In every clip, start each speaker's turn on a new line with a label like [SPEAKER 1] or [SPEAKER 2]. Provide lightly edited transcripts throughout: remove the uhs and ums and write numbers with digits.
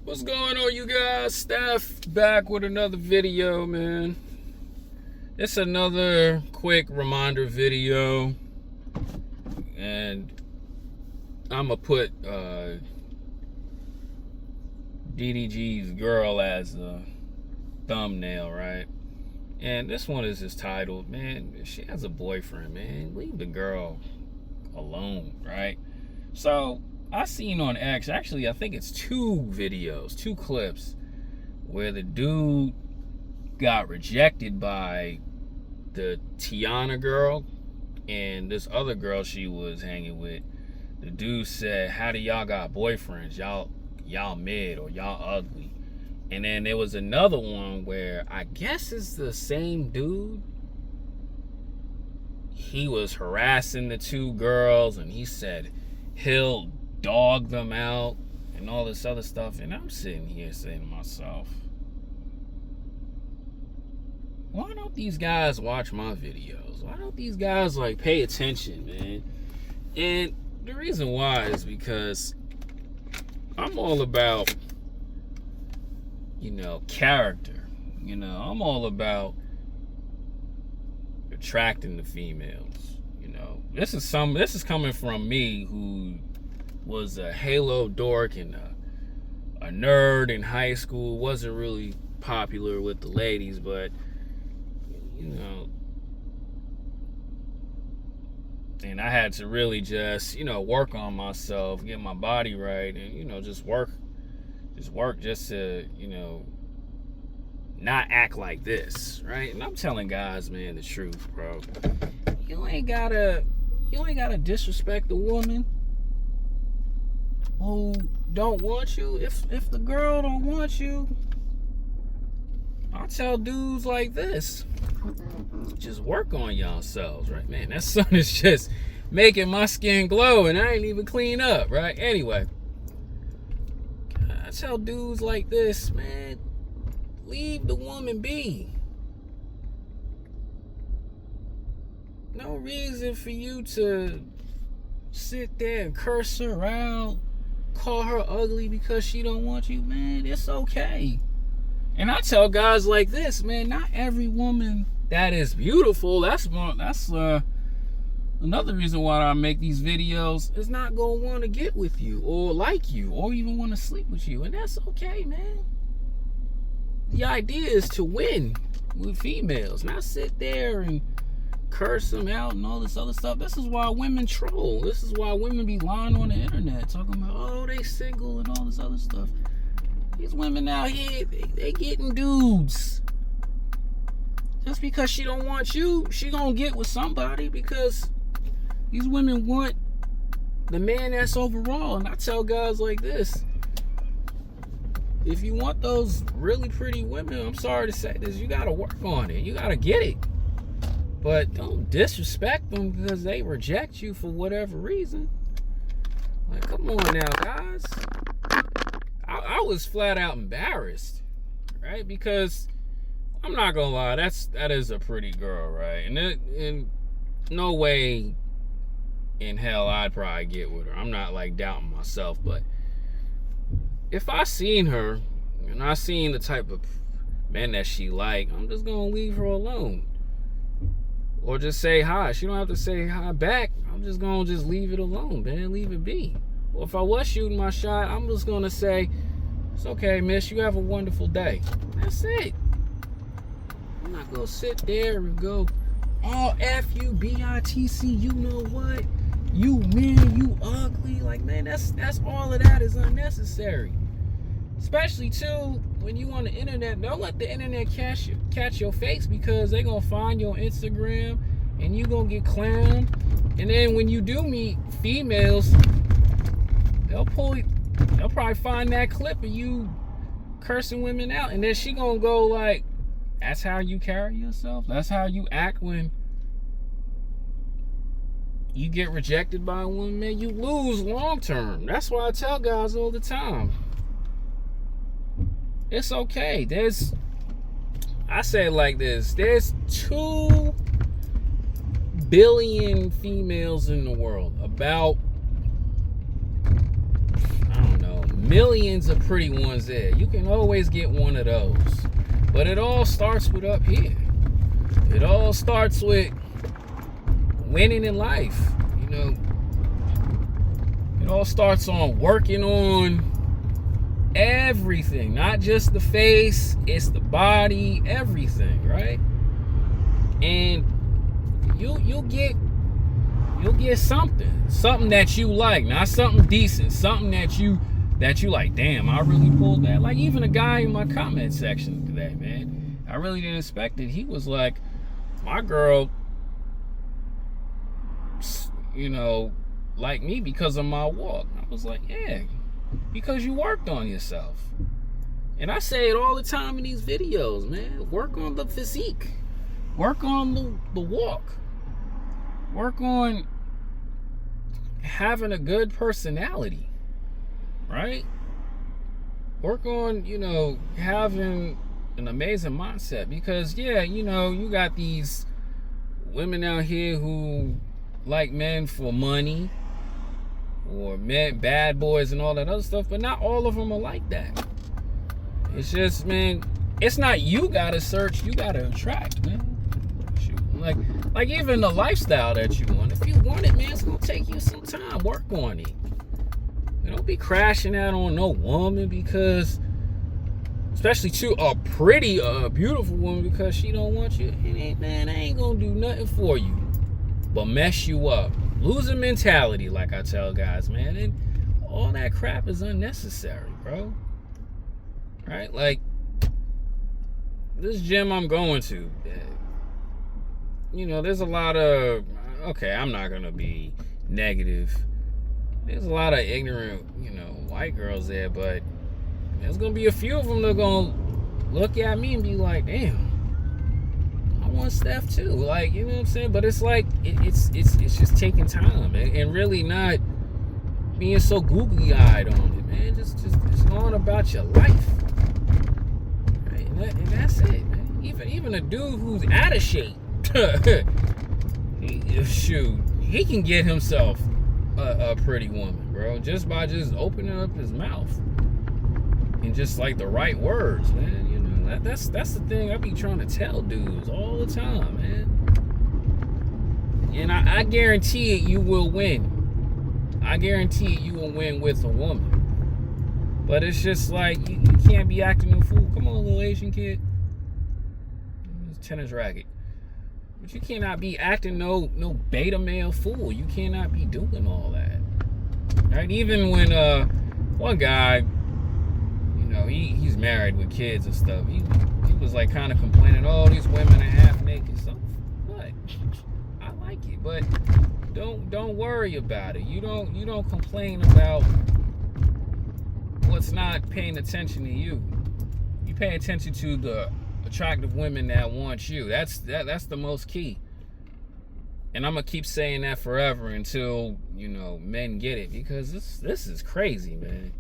[SPEAKER 1] What's going on, you guys? Steph back with another video, man. It's another quick reminder video, and I'm gonna put DDG's girl as a thumbnail, right? And this one is just titled, man, she has a boyfriend, man. Leave the girl alone, right? So I seen on X, actually, I think it's two clips, where the dude got rejected by the Tiana girl and this other girl she was hanging with. The dude said, "How do y'all got boyfriends? Y'all mid or y'all ugly." And then there was another one where I guess it's the same dude. He was harassing the two girls and he said he'll dog them out and all this other stuff. And I'm sitting here saying to myself, why don't these guys watch my videos? Why don't these guys pay attention, man? And the reason why is because I'm all about, character. I'm all about attracting the females. This is coming from me, who was a Halo dork and a nerd in high school. Wasn't really popular with the ladies, but and I had to really just work on myself, get my body right, and just work just to not act like this, right? And I'm telling guys, man, the truth, bro. You ain't gotta disrespect the woman who don't want you. If the girl don't want you, I tell dudes like this, just work on yourselves, right? Man, that sun is just making my skin glow and I ain't even clean up, right? Anyway, I tell dudes like this, man, leave the woman be. No reason for you to sit there and curse her out, call her ugly because she don't want you, man. It's okay. And I tell guys like this, man, not every woman that is beautiful, that's another reason why I make these videos, is not gonna want to get with you or like you or even want to sleep with you. And that's okay, man. The idea is to win with females, not sit there and curse them out and all this other stuff. This is why women troll. This is why women be lying on the internet talking about, oh, they single and all this other stuff. These women out here, they getting dudes. Just because she don't want you, she gonna get with somebody, because these women want the man that's overall. And I tell guys like this, if you want those really pretty women, I'm sorry to say this, you gotta work on it. You gotta get it. But don't disrespect them because they reject you for whatever reason. Like, come on now, guys. I was flat out embarrassed, right? Because I'm not gonna lie, that is a pretty girl, right? And in no way in hell I'd probably get with her. I'm not doubting myself, but if I seen her and I seen the type of men that she I'm just gonna leave her alone. Or just say hi. She don't have to say hi back. I'm just gonna leave it alone, man. Leave it be. Or if I was shooting my shot, I'm just gonna say, it's okay, miss, you have a wonderful day. That's it. I'm not gonna sit there and go, oh, F you, B-I-T-C, you know what? You man, you ugly. Like, man, that's all of that is unnecessary. Especially too, when you on the internet, don't let the internet catch your face, because they gonna find your Instagram and you gonna get clowned. And then when you do meet females, they'll probably find that clip of you cursing women out, and then she gonna go like, that's how you carry yourself? That's how you act when you get rejected by a woman? Man, you lose long term. That's why I tell guys all the time, it's okay. I say it like this, there's 2 billion females in the world. About, I don't know, millions of pretty ones there. You can always get one of those. But it all starts with up here. It all starts with winning in life. You know, it all starts on working on everything, not just the face, it's the body, everything, right? And you'll get something that you like, not something decent, something that you like. Damn, I really pulled that. Like even a guy in my comment section today, man, I really didn't expect it. He was like, my girl, you know, like me because of my walk. I was like, yeah, because you worked on yourself. And I say it all the time in these videos, man. Work on the physique. Work on the walk. Work on having a good personality, right? Work on, you know, having an amazing mindset. Because, yeah, you know, you got these women out here who like men for money, or men, bad boys and all that other stuff, but not all of them are like that. It's just, man, it's not you gotta search, you gotta attract, man. Like even the lifestyle that you want. If you want it, man, it's gonna take you some time. Work on it. You don't be crashing out on no woman because, especially to a pretty, beautiful woman, because she don't want you. Man, I ain't gonna do nothing for you but mess you up. Loser mentality, like I tell guys, man. And all that crap is unnecessary, bro. Right? Like, this gym I'm going to, you know, there's a lot of, okay, I'm not gonna be negative. There's a lot of ignorant, you know, white girls there, but there's gonna be a few of them that are gonna look at me and be like, damn, I want Steph too. Like, you know what I'm saying? But it's like, it's just taking time and really not being so googly-eyed on it, man. Just going about your life. Right? And that's it, man. Even a dude who's out of shape, shoot, he can get himself a pretty woman, bro, just by just opening up his mouth and just like the right words, man. You know, that's the thing I be trying to tell dudes all the time, man. And I guarantee it, you will win. I guarantee it, you will win with a woman. But it's just like you can't be acting a fool. Come on, little Asian kid. Tennis racket. But you cannot be acting no beta male fool. You cannot be doing all that. Right? Even when one guy, you know, he's married with kids and stuff. He was like kind of complaining, oh, these women are half naked. So what? I like it, but don't worry about it. You don't complain about what's not paying attention to you. You pay attention to the attractive women that want you. That's the most key. And I'm gonna keep saying that forever until, you know, men get it, because this is crazy, man.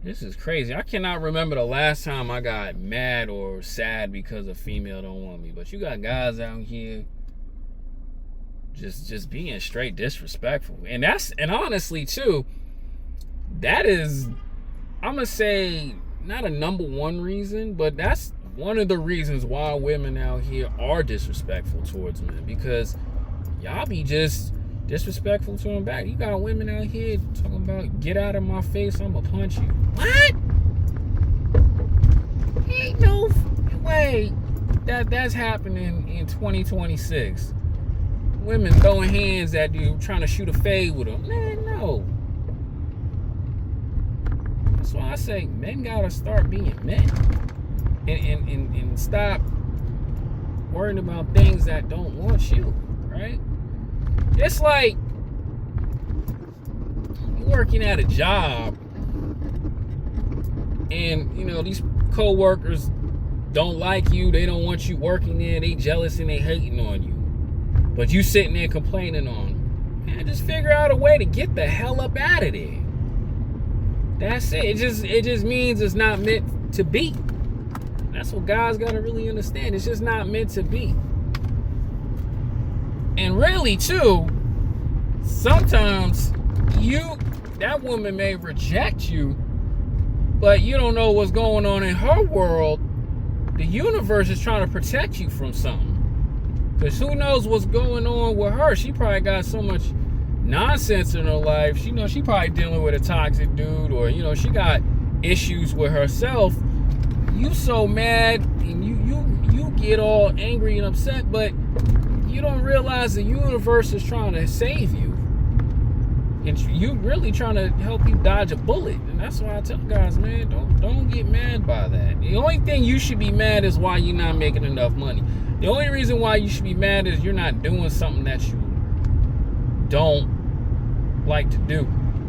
[SPEAKER 1] This is crazy. I cannot remember the last time I got mad or sad because a female don't want me. But you got guys out here just being straight disrespectful. And honestly too, that is, I'm gonna say, not a number one reason, but that's one of the reasons why women out here are disrespectful towards men, because y'all be just disrespectful to them back. You got women out here talking about, get out of my face, I'ma punch you. What? Ain't no way that's happening in 2026. Women throwing hands at you, trying to shoot a fade with them. Man, no. That's why I say men gotta start being men. And stop worrying about things that don't want you, right? It's like you're working at a job and, you know, these co-workers don't like you, they don't want you working there, they jealous and they hating on you. But you sitting there complaining on them. Man, just figure out a way to get the hell up out of there. That's it. It just means it's not meant to be. That's what guys gotta really understand. It's just not meant to be. And really too, sometimes that woman may reject you But you don't know what's going on in her world. The universe is trying to protect you from something. Because who knows what's going on with her? She probably got so much nonsense in her life. She probably dealing with a toxic dude, or she got issues with herself. You so mad and you get all angry and upset, but you don't realize the universe is trying to save you. And you really trying to help you dodge a bullet. And that's why I tell guys, man, don't get mad by that. The only thing you should be mad is why you're not making enough money. The only reason why you should be mad is you're not doing something that you don't like to do.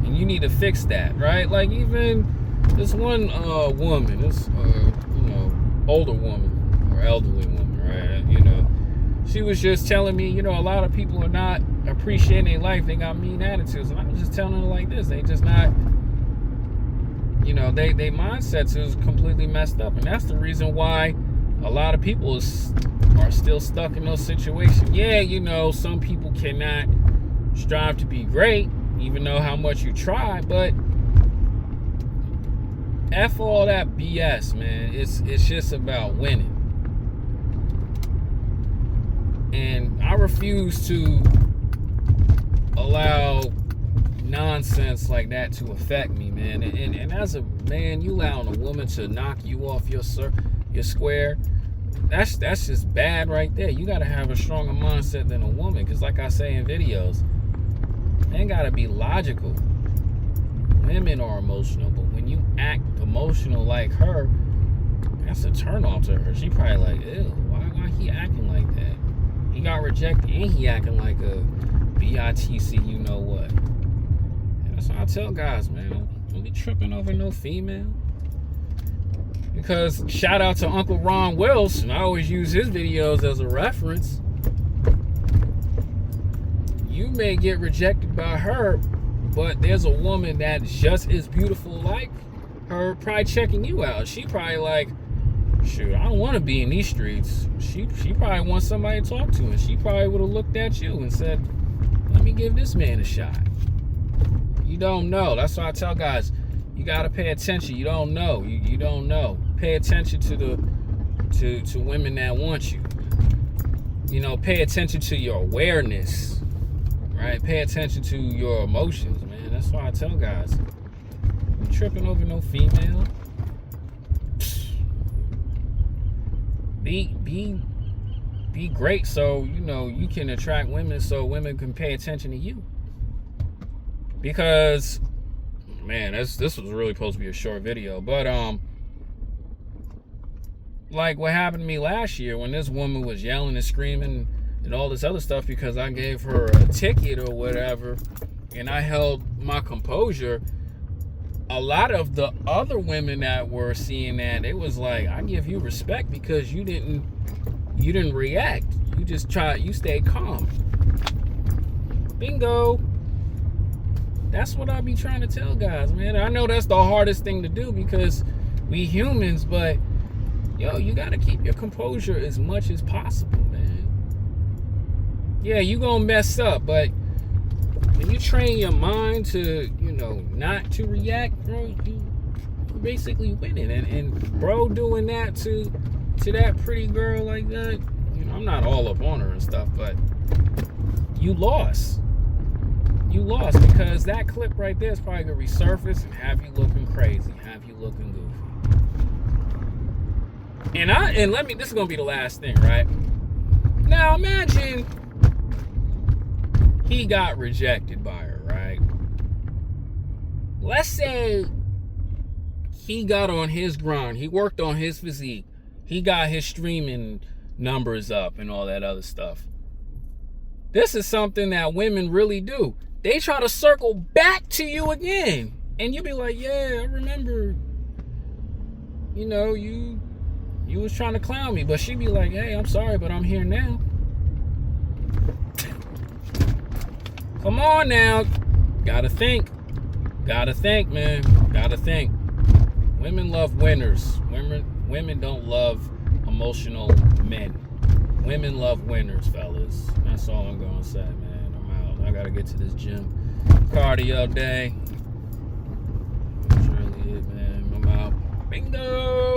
[SPEAKER 1] And you need to fix that, right? Like even this one woman, this older woman or elderly woman, right? She was just telling me, a lot of people are not appreciating their life. They got mean attitudes. And I was just telling her like this. They just not, they mindsets is completely messed up. And that's the reason why a lot of people are still stuck in those situations. Yeah, some people cannot strive to be great, even though how much you try, but F all that BS, man. It's just about winning. And I refuse to allow nonsense like that to affect me, man. And as a man, you allowing a woman to knock you off your square, that's just bad right there. You gotta have a stronger mindset than a woman, because like I say in videos, man gotta be logical. Women are emotional, but when you act emotional like her, that's a turn off to her. She probably like, ew, why he acting like that? He got rejected and he acting like a BITC, you know what? And that's why I tell guys, man, don't be tripping over no female. Because shout out to Uncle Ron Wilson, I always use his videos as a reference. You may get rejected by her, but there's a woman that's just as beautiful like her probably checking you out. She probably like, shoot, I don't want to be in these streets. She probably wants somebody to talk to, and she probably would have looked at you and said, let me give this man a shot. You don't know. That's why I tell guys, you got to pay attention. You don't know. You don't know. Pay attention to women that want you. Pay attention to your awareness, right? Pay attention to your emotions, man. That's why I tell guys, you tripping over no female. Be great, so you can attract women, so women can pay attention to you. Because, man, this was really supposed to be a short video, but like what happened to me last year when this woman was yelling and screaming and all this other stuff because I gave her a ticket or whatever, and I held my composure. A lot of the other women that were seeing that, it was like, I give you respect because you didn't react. You stayed calm. Bingo. That's what I be trying to tell guys, man. I know that's the hardest thing to do because we humans, but you gotta keep your composure as much as possible, man. Yeah, you gonna mess up, but when you train your mind to, not to react, bro, you basically winning. And bro doing that to that pretty girl like that, I'm not all up on her and stuff, but you lost. You lost because that clip right there is probably gonna resurface and have you looking crazy, have you looking goofy. And this is gonna be the last thing, right? Now imagine he got rejected by her, right? Let's say he got on his grind. He worked on his physique. He got his streaming numbers up and all that other stuff. This is something that women really do. They try to circle back to you again. And you be like, yeah, I remember, you was trying to clown me. But she be like, hey, I'm sorry, but I'm here now. Come on now. Gotta think, man. Gotta think. Women love winners. Women don't love emotional men. Women love winners, fellas. That's all I'm gonna say, man. I'm out. I gotta get to this gym. Cardio day. That's really it, man. I'm out. Bingo.